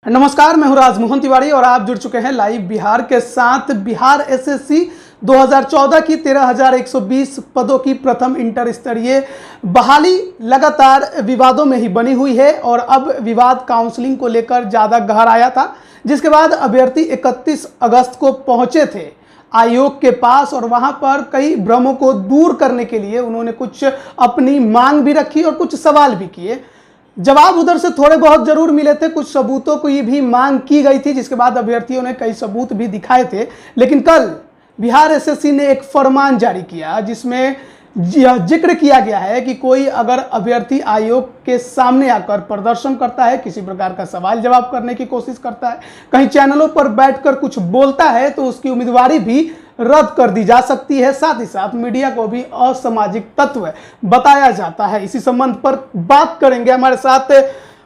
नमस्कार, मैं हूं राजमोहन तिवारी और आप जुड़ चुके हैं लाइव बिहार के साथ। बिहार एसएससी 2014 की 13,120 पदों की प्रथम इंटर स्तरीय बहाली लगातार विवादों में ही बनी हुई है और अब विवाद काउंसलिंग को लेकर ज़्यादा गहर आया था, जिसके बाद अभ्यर्थी 31 अगस्त को पहुंचे थे आयोग के पास और वहां पर कई भ्रमों को दूर करने के लिए उन्होंने कुछ अपनी मांग भी रखी और कुछ सवाल भी किए। जवाब उधर से थोड़े बहुत जरूर मिले थे, कुछ सबूतों की भी मांग की गई थी, जिसके बाद अभ्यर्थियों ने कई सबूत भी दिखाए थे। लेकिन कल बिहार एसएससी ने एक फरमान जारी किया जिसमें यह जिक्र किया गया है कि कोई अगर अभ्यर्थी आयोग के सामने आकर प्रदर्शन करता है, किसी प्रकार का सवाल जवाब करने की कोशिश करता है, कहीं चैनलों पर बैठकर कुछ बोलता है, तो उसकी उम्मीदवारी भी रद्द कर दी जा सकती है। साथ ही साथ मीडिया को भी असामाजिक तत्व बताया जाता है। इसी संबंध पर बात करेंगे। हमारे साथ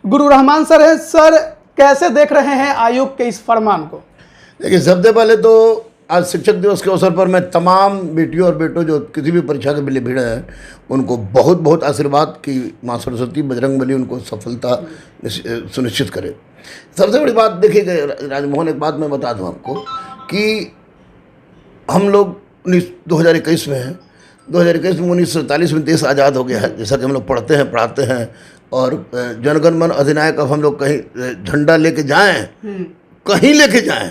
गुरु रहमान सर है। सर, कैसे देख रहे हैं आयोग के इस फरमान को? देखिए, सबसे पहले तो आज शिक्षक दिवस के अवसर पर मैं तमाम बेटियों और बेटों जो किसी भी परीक्षा के लिए भिड़े हैं उनको बहुत बहुत आशीर्वाद कि माँ सरस्वती बजरंगबली उनको सफलता सुनिश्चित करे। सबसे बड़ी बात देखिए राजमोहन, एक बात मैं बता दूं आपको कि हम लोग 2021 में हैं। 2021 में 1947 में देश आज़ाद हो गया है, जैसा कि हम लोग पढ़ते हैं पढ़ाते हैं। और जनगण मन अधिनायक, अब हम लोग कहीं झंडा लेके जाएं, कहीं लेके जाएं,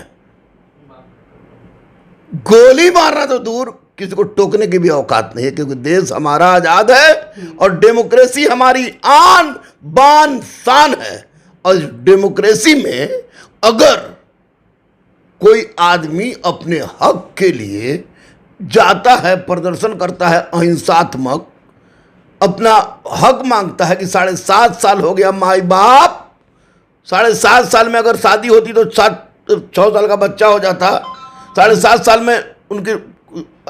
गोली मारना तो दूर, किसी को टोकने की भी औकात नहीं है, क्योंकि देश हमारा आज़ाद है और डेमोक्रेसी हमारी आन बान शान है। और डेमोक्रेसी में अगर कोई आदमी अपने हक के लिए जाता है, प्रदर्शन करता है अहिंसात्मक, अपना हक मांगता है कि 7.5 साल हो गया माई बाप, 7.5 साल में अगर शादी होती तो 6 साल का बच्चा हो जाता, 7.5 साल में उनकी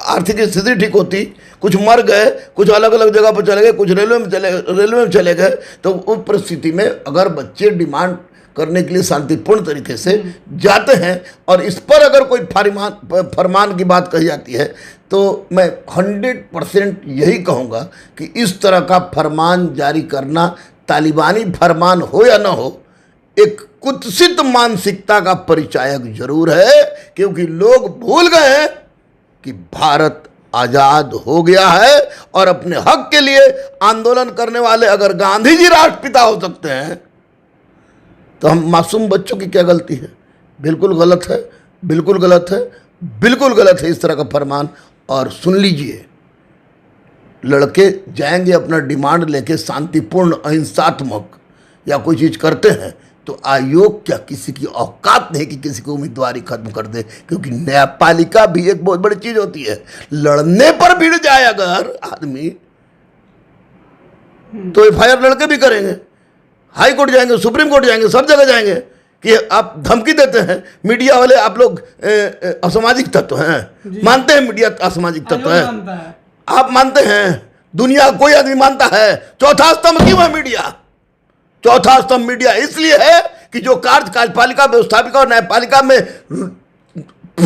आर्थिक स्थिति ठीक होती, कुछ मर गए, कुछ अलग अलग जगह पर चले गए, कुछ रेलवे में चले गए, तो उस परिस्थिति में अगर बच्चे डिमांड करने के लिए शांतिपूर्ण तरीके से जाते हैं और इस पर अगर कोई फरमान की बात कही जाती है, तो मैं 100% यही कहूँगा कि इस तरह का फरमान जारी करना, तालिबानी फरमान हो या ना हो, एक कुत्सित मानसिकता का परिचायक जरूर है। क्योंकि लोग भूल गए हैं कि भारत आज़ाद हो गया है और अपने हक के लिए आंदोलन करने वाले अगर गांधी जी राष्ट्रपिता हो सकते हैं, तो हम मासूम बच्चों की क्या गलती है? बिल्कुल गलत है, बिल्कुल गलत है, बिल्कुल गलत है इस तरह का फरमान। और सुन लीजिए, लड़के जाएंगे अपना डिमांड लेके शांतिपूर्ण अहिंसात्मक या कोई चीज़ करते हैं, तो आयोग क्या किसी की औकात नहीं कि किसी को उम्मीदवारी खत्म कर दे। क्योंकि न्यायपालिका भी एक बहुत बड़ी चीज़ होती है। लड़ने पर भिड़ जाए अगर आदमी, तो एफआईआर लड़के भी करेंगे, हाई कोर्ट जाएंगे, सुप्रीम कोर्ट जाएंगे, सब जगह जाएंगे कि आप धमकी देते हैं। मीडिया वाले आप लोग असामाजिक तत्व हैं, मानते हैं मीडिया असामाजिक तत्व है, आप मानते हैं, दुनिया कोई आदमी मानता है। चौथा स्तंभ क्यों है मीडिया? चौथा स्तंभ मीडिया इसलिए है कि जो कार्यपालिका, व्यवस्थापिका और न्यायपालिका में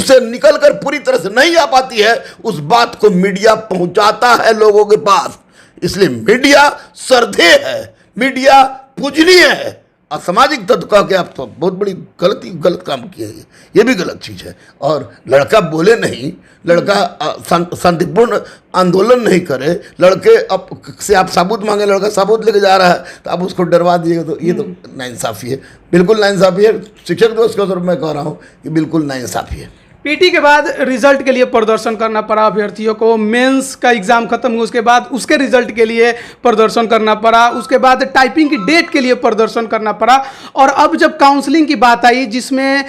से निकलकर पूरी तरह से नहीं आ पाती है, उस बात को मीडिया पहुंचाता है लोगों के पास। इसलिए मीडिया श्रद्धेय है, मीडिया पूजनीय है। असामाजिक तत्व का के आप तो बहुत बड़ी गलत काम किए हैं, ये भी गलत चीज़ है। और लड़का बोले नहीं, लड़का शांतिपूर्ण आंदोलन नहीं करे, लड़के से आप सबूत मांगे, लड़का सबूत लेके जा रहा है तो आप उसको डरवा दीजिएगा, तो ये तो नाइंसाफ़ी है, बिल्कुल नाइंसाफ़ी है। शिक्षक दिवस के अवसर पर मैं कह रहा हूँ कि बिल्कुल नाइंसाफ़ी है। पीटी के बाद रिजल्ट के लिए प्रदर्शन करना पड़ा अभ्यर्थियों को। मेंस का एग्जाम खत्म हुआ, उसके बाद उसके रिजल्ट के लिए प्रदर्शन करना पड़ा, उसके बाद टाइपिंग की डेट के लिए प्रदर्शन करना पड़ा। और अब जब काउंसलिंग की बात आई, जिसमें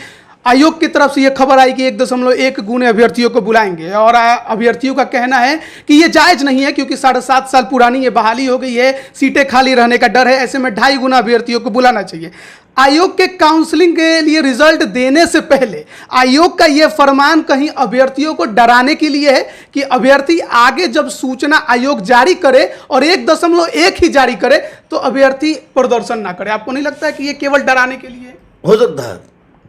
आयोग की तरफ से यह खबर आई कि 1.1 गुने अभ्यर्थियों को बुलाएंगे और अभ्यर्थियों का कहना है कि यह जायज़ नहीं है, क्योंकि 7.5 साल पुरानी ये बहाली हो गई है, सीटें खाली रहने का डर है, ऐसे में 2.5 गुना अभ्यर्थियों को बुलाना चाहिए। आयोग के काउंसलिंग के लिए रिजल्ट देने से पहले आयोग का यह फरमान कहीं अभ्यर्थियों को डराने के लिए है कि अभ्यर्थी आगे जब सूचना आयोग जारी करे और 1.1 ही जारी करे तो अभ्यर्थी प्रदर्शन ना करे। आपको नहीं लगता है कि यह केवल डराने के लिए? हो सकता है,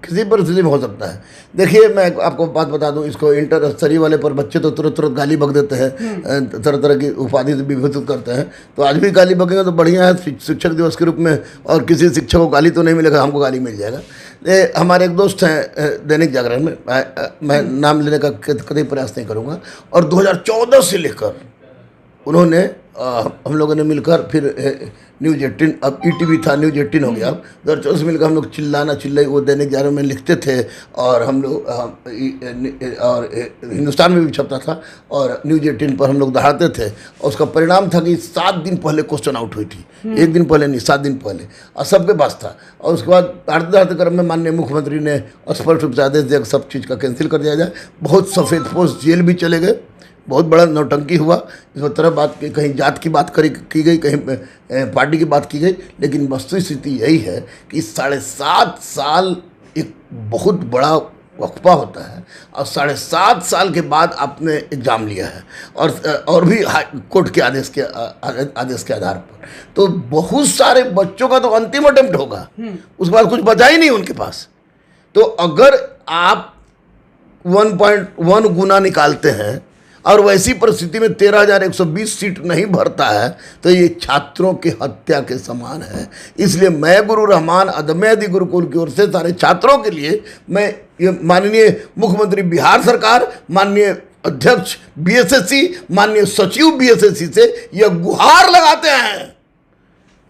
किसी परिस्थिति में हो सकता है। देखिए मैं आपको बात बता दूं, इसको इंटर स्तरीय वाले पर बच्चे तो तुरंत तुरंत गाली बक देते हैं, तरह तरह की उपाधि से विभूषित करते हैं। तो आज भी गाली बकेंगे तो बढ़िया है, शिक्षक दिवस के रूप में, और किसी शिक्षक को गाली तो नहीं मिलेगा, हमको गाली मिल जाएगा। हमारे एक दोस्त हैं दैनिक जागरण में, मैं नाम लेने का कभी प्रयास नहीं करूँगा, और 2014 से लेकर उन्होंने हम लोगों ने मिलकर, फिर न्यूज़ 18, अब ईटीवी था, न्यूज़ 18 हो गया, 2014 से मिलकर हम लोग चिल्लाना चिल्लाई वो दैनिक जागरण में लिखते थे, और हम लोग और हिंदुस्तान में भी छपता था, और न्यूज़ 18 पर हम लोग दहाड़ते थे। और उसका परिणाम था कि 7 दिन पहले क्वेश्चन आउट हुई थी, 1 दिन पहले नहीं, 7 दिन पहले, और सबके पास था। और उसके बाद दहाड़ते दहाड़ते क्रम में माननीय मुख्यमंत्री ने स्पष्ट रूप से आदेश दिया कि सब चीज़ का कैंसिल कर दिया जाए। बहुत सफ़ेदपोश जेल भी चले गए, बहुत बड़ा नौटंकी हुआ। इसमें तरह बात की, कहीं जात की बात की गई, कहीं पार्टी की बात की गई, लेकिन वस्तुस्थिति यही है कि 7.5 साल एक बहुत बड़ा वक्फा होता है, और 7.5 साल के बाद आपने एग्ज़ाम लिया है, और भी कोर्ट के आदेश के आधार पर। तो बहुत सारे बच्चों का तो अंतिम अटेम्प्ट होगा, उसके बाद कुछ बचा ही नहीं उनके पास। तो अगर आप 1.1 गुना निकालते हैं और वैसी परिस्थिति में 13,120 सीट नहीं भरता है, तो ये छात्रों की हत्या के समान है। इसलिए मैं गुरु रहमान अदम्य गुरुकुल की ओर से सारे छात्रों के लिए मैं ये माननीय मुख्यमंत्री बिहार सरकार, माननीय अध्यक्ष बीएसएससी, माननीय सचिव बीएसएससी से यह गुहार लगाते हैं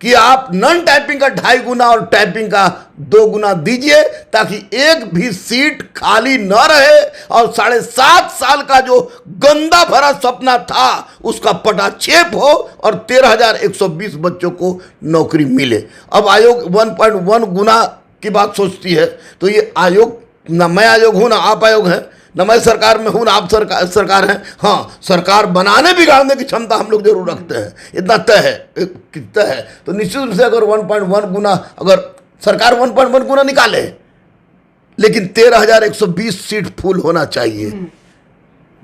कि आप नॉन टाइपिंग का 2.5 गुना और टाइपिंग का 2 गुना दीजिए, ताकि एक भी सीट खाली न रहे, और 7.5 साल का जो गंदा भरा सपना था उसका पटाक्षेप हो, और 13,120 बच्चों को नौकरी मिले। अब आयोग 1.1 गुना की बात सोचती है, तो ये आयोग, ना मैं आयोग हूँ ना आप आयोग हैं, न मैं सरकार में हूँ ना आप सरकार हैं। हाँ, सरकार बनाने बिगाड़ने की क्षमता हम लोग जरूर रखते हैं, इतना तय है, कितना है। तो निश्चित रूप से अगर 1.1 गुना, अगर सरकार 1.1 गुना निकाले, लेकिन 13,120 सीट फुल होना चाहिए।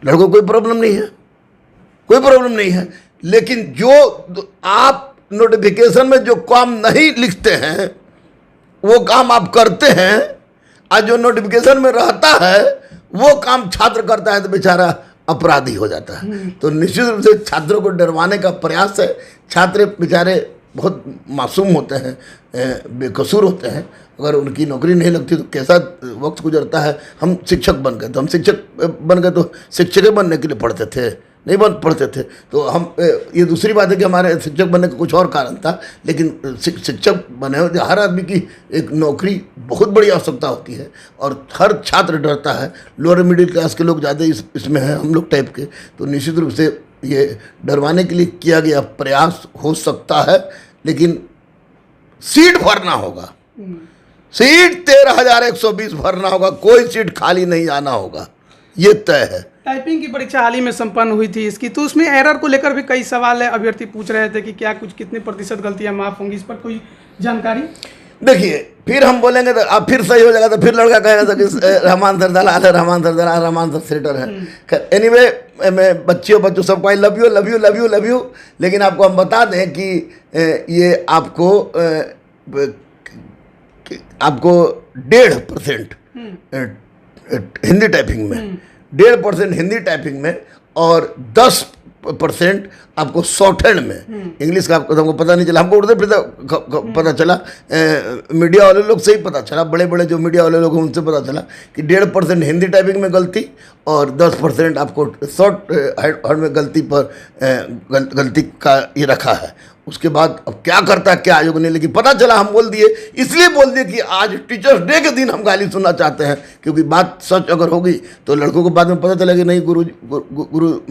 लड़कों कोई प्रॉब्लम नहीं है, कोई प्रॉब्लम नहीं है, लेकिन जो आप नोटिफिकेशन में जो काम नहीं लिखते हैं वो काम आप करते हैं, आज जो नोटिफिकेशन में रहता है वो काम छात्र करता है तो बेचारा अपराधी हो जाता है। तो निश्चित रूप से छात्रों को डरवाने का प्रयास है। छात्र बेचारे बहुत मासूम होते हैं, बेकसूर होते हैं, अगर उनकी नौकरी नहीं लगती तो कैसा वक्त गुजरता है। हम शिक्षक बन गए, तो हम शिक्षक बन गए तो शिक्षक बनने के लिए पढ़ते थे, नहीं पढ़ते थे। तो हम, ये दूसरी बात है कि हमारे शिक्षक बनने का कुछ और कारण था, लेकिन शिक्षक बने हो, हर आदमी की एक नौकरी बहुत बड़ी आवश्यकता होती है, और हर छात्र डरता है। लोअर मिडिल क्लास के लोग ज़्यादा इसमें हैं, हम लोग टाइप के। तो निश्चित रूप से ये डरवाने के लिए किया गया प्रयास हो सकता है, लेकिन सीट भरना होगा, सीट 13,120 भरना होगा, कोई सीट खाली नहीं आना होगा, ये तय है। टाइपिंग की परीक्षा हाल ही में संपन्न हुई थी इसकी, तो उसमें एरर को लेकर भी कई सवाल है, अभ्यर्थी पूछ रहे थे कि क्या कुछ कितने प्रतिशत गलतियां माफ होंगी, इस पर कोई जानकारी? देखिए, फिर हम बोलेंगे तो अब फिर सही हो जाएगा, तो फिर लड़का कहेगा था कि रहमान सर दलाल है, रहमान सर दलाल, रहमान सर सेटर है। एनीवे, मैं बच्चों सबको I love you love you love you love you. लेकिन आपको हम बता दें कि ये आपको 1.5% हिंदी टाइपिंग में, 1.5% हिंदी टाइपिंग में, और 10% आपको शॉर्ट हैंड में। इंग्लिश का हमको पता नहीं चला, हमको उर्दू पता चला, मीडिया वाले लोग से ही पता चला, बड़े बड़े जो मीडिया वाले लोग हैं उनसे पता चला कि 1.5% हिंदी टाइपिंग में गलती, और 10% आपको शॉर्ट हैंड में गलती का ये रखा है। उसके बाद अब क्या करता है क्या आयोग ने, लेकिन पता चला, हम बोल दिए, इसलिए बोल दिए कि आज टीचर्स डे के दिन हम गाली सुनना चाहते हैं, क्योंकि बात सच अगर होगी तो लड़कों को बाद में पता चलेगा नहीं गुरु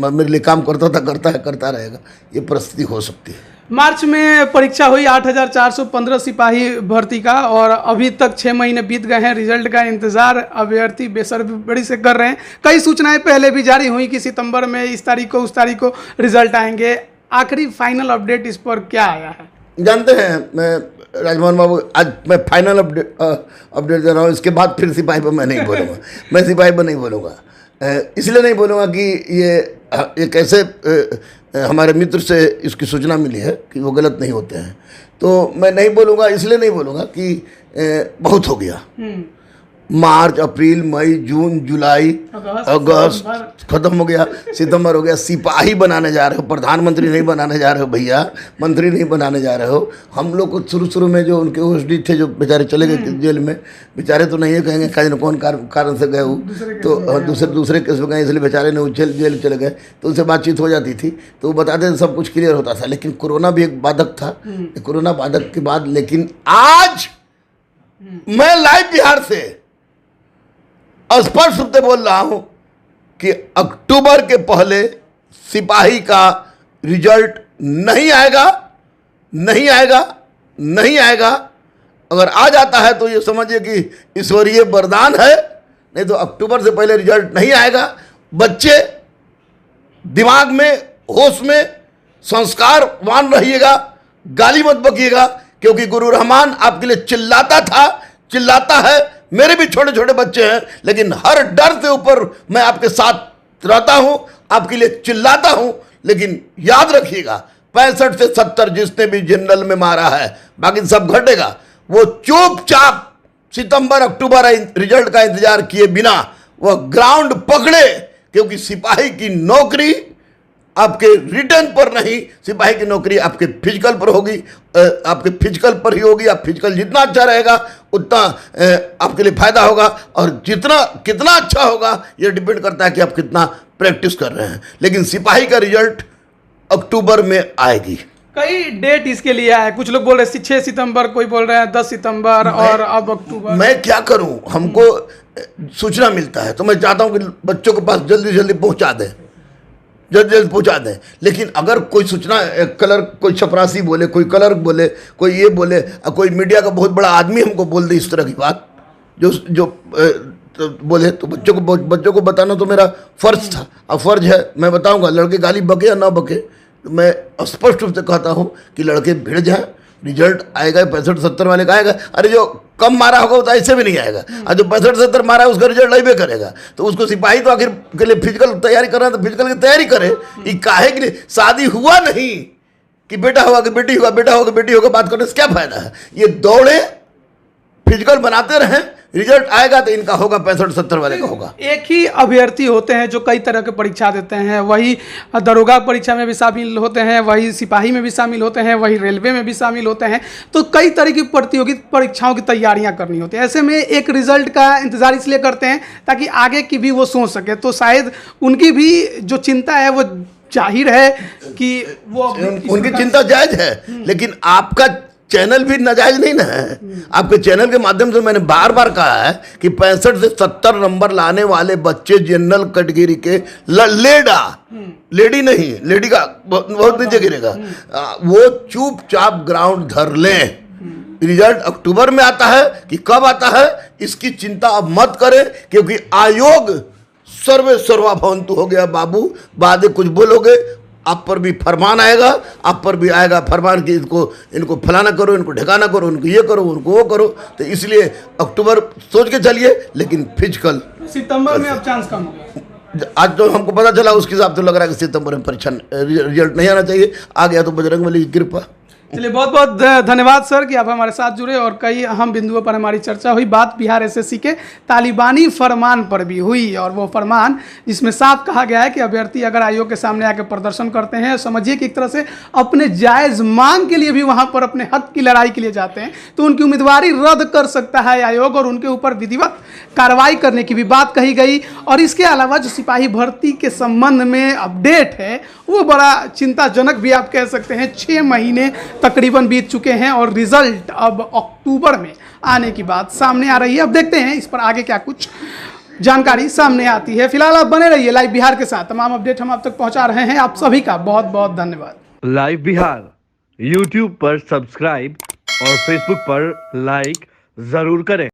मेरे लिए काम करता रहेगा, ये परिस्थिति हो सकती है। मार्च में परीक्षा हुई 8,415 सिपाही भर्ती का, और अभी तक 6 महीने बीत गए हैं। रिजल्ट का इंतजार अभ्यर्थी बेसब्री से कर रहे हैं। कई सूचनाएं पहले भी जारी हुई कि सितंबर में इस तारीख को उस तारीख को रिजल्ट आएंगे। आखिरी फाइनल अपडेट इस पर क्या आया है? जानते हैं, मैं राजमोहन बाबू, आज मैं फाइनल अपडेट दे रहा हूँ। इसके बाद फिर सिपाही पर मैं नहीं बोलूँगा, मैं सिपाही पर नहीं बोलूँगा। इसलिए नहीं बोलूँगा कि ये कैसे हमारे मित्र से इसकी सूचना मिली है कि वो गलत नहीं होते हैं, तो मैं नहीं बोलूँगा। इसलिए नहीं बोलूँगा कि बहुत हो गया, मार्च, अप्रैल, मई, जून, जुलाई, अगस्त खत्म हो गया, सितंबर हो गया। सिपाही बनाने जा रहे हो, प्रधानमंत्री नहीं बनाने जा रहे हो भैया, मंत्री नहीं बनाने जा रहे हो। हम लोग को शुरू में जो उनके ओएसडी थे जो बेचारे चले गए जेल में, बेचारे तो नहीं है कहेंगे कहीं कौन कारण से गए हो, तो दूसरे केस में गए इसलिए बेचारे ने जेल चले गए, तो उनसे बातचीत हो जाती थी तो वो बताते थे, सब कुछ क्लियर होता था। लेकिन कोरोना भी एक बाधक था। कोरोना बाधक के बाद लेकिन आज मैं लाइव बिहार से स्पष्ट रूप से बोल रहा हूं कि अक्टूबर के पहले सिपाही का रिजल्ट नहीं आएगा, नहीं आएगा, नहीं आएगा। अगर आ जाता है तो ये समझिए कि ईश्वरीय वरदान है, नहीं तो अक्टूबर से पहले रिजल्ट नहीं आएगा। बच्चे दिमाग में, होश में, संस्कारवान रहिएगा, गाली मत बकिएगा, क्योंकि गुरु रहमान आपके लिए चिल्लाता था, चिल्लाता है। मेरे भी छोटे छोटे बच्चे हैं, लेकिन हर डर से ऊपर मैं आपके साथ रहता हूं, आपके लिए चिल्लाता हूं। लेकिन याद रखिएगा, 65 से 70 जिसने भी जनरल में मारा है, बाकी सब घटेगा। वो चुपचाप सितंबर अक्टूबर रिजल्ट का इंतजार किए बिना वह ग्राउंड पकड़े, क्योंकि सिपाही की नौकरी आपके रिटर्न पर नहीं, सिपाही की नौकरी आपके फिजिकल पर होगी, आपके फिजिकल पर ही होगी। आप फिजिकल जितना अच्छा रहेगा उतना आपके लिए फायदा होगा, और कितना अच्छा होगा ये डिपेंड करता है कि आप कितना प्रैक्टिस कर रहे हैं। लेकिन सिपाही का रिजल्ट अक्टूबर में आएगी। कई डेट इसके लिए है, कुछ लोग बोल रहे हैं 6 सितंबर, कोई बोल रहे हैं 10 सितंबर, और अब अक्टूबर। मैं क्या करूं, हमको सूचना मिलता है तो मैं चाहता हूं कि बच्चों के पास जल्दी जल्दी पहुंचा दें, जल्द पहुंचा दें। लेकिन अगर कोई सूचना कलर, कोई चपरासी बोले, कोई कलर बोले, कोई ये बोले, कोई मीडिया का बहुत बड़ा आदमी हमको बोल दे इस तरह की बात, जो तो बोले, तो बच्चों को बताना तो मेरा फर्ज था, अब फर्ज है, मैं बताऊंगा। लड़के गाली बके या ना बके, तो मैं स्पष्ट रूप से कहता हूं कि लड़के भिड़ जाएं, रिजल्ट आएगा 65-70 वाले का आएगा। अरे जो कम मारा होगा वो तो ऐसे भी नहीं आएगा, और जो 65-70 मारा है उसका रिजल्ट आइबे करेगा। तो उसको सिपाही तो आखिर के लिए फिजिकल तैयारी कर रहा है, तो फिजिकल की तैयारी करे। ये काहे के लिए शादी हुआ नहीं कि बेटा हुआ कि बेटी हुआ, बेटा होगा बेटी होगा, बात करने से क्या फायदा है। ये दौड़े, फिजिकल बनाते रहें, रिजल्ट आएगा तो इनका होगा 65-70 वाले का होगा। एक ही अभ्यर्थी होते हैं जो कई तरह की परीक्षा देते हैं, वही दरोगा परीक्षा में भी शामिल होते हैं, वही सिपाही में भी शामिल होते हैं, वही रेलवे में भी शामिल होते हैं। तो कई तरह की प्रतियोगी परीक्षाओं की तैयारियां करनी होती है। ऐसे में एक रिजल्ट का इंतजार इसलिए करते हैं ताकि आगे की भी वो सोच सके। तो शायद उनकी भी जो चिंता है वो जाहिर है कि वो उनकी चिंता जायज है, लेकिन आपका चैनल भी नाजायज नहीं ना है। आपके चैनल के माध्यम से मैंने बार बार कहा है कि 65 से 70 नंबर लाने वाले बच्चे जनरल कैटेगरी के लेडी नहीं, लेडी का बहुत नीचे गिरेगा, वो चुपचाप ग्राउंड धर लें। रिजल्ट अक्टूबर में आता है कि कब आता है इसकी चिंता अब मत करें, क्योंकि आयोग सर्वे सर्वा भवंतु हो गया बाबू। बाद में कुछ बोलोगे आप पर भी फरमान आएगा, आप पर भी आएगा फरमान कि इनको फलाना करो, इनको ढकाना करो, इनको ये करो, उनको वो करो। तो इसलिए अक्टूबर सोच के चलिए, लेकिन फिजिकल सितंबर में अब चांस कम हो गया। आज तो हमको पता चला, उसके हिसाब से लग रहा है कि सितंबर में परीक्षा रिजल्ट नहीं आना चाहिए। आ गया तो बजरंगबली की कृपा। चलिए, बहुत बहुत धन्यवाद सर कि आप हमारे साथ जुड़े और कई अहम बिंदुओं पर हमारी चर्चा हुई। बात बिहार एसएससी के तालिबानी फरमान पर भी हुई, और वो फरमान जिसमें साफ कहा गया है कि अभ्यर्थी अगर आयोग के सामने आकर प्रदर्शन करते हैं, समझिए कि एक तरह से अपने जायज़ मांग के लिए भी वहां पर अपने हक की लड़ाई के लिए जाते हैं, तो उनकी उम्मीदवारी रद्द कर सकता है आयोग, और उनके ऊपर विधिवत कार्रवाई करने की भी बात कही गई। और इसके अलावा जो सिपाही भर्ती के संबंध में अपडेट है वो बड़ा चिंताजनक भी आप कह सकते हैं। 6 महीने तकरीबन बीत चुके हैं और रिजल्ट अब अक्टूबर में आने की बात सामने आ रही है। अब देखते हैं इस पर आगे क्या कुछ जानकारी सामने आती है। फिलहाल आप बने रहिए लाइव बिहार के साथ, तमाम अपडेट हम आप तक पहुंचा रहे हैं। आप सभी का बहुत बहुत धन्यवाद। लाइव बिहार यूट्यूब पर सब्सक्राइब और फेसबुक पर लाइक जरूर करें।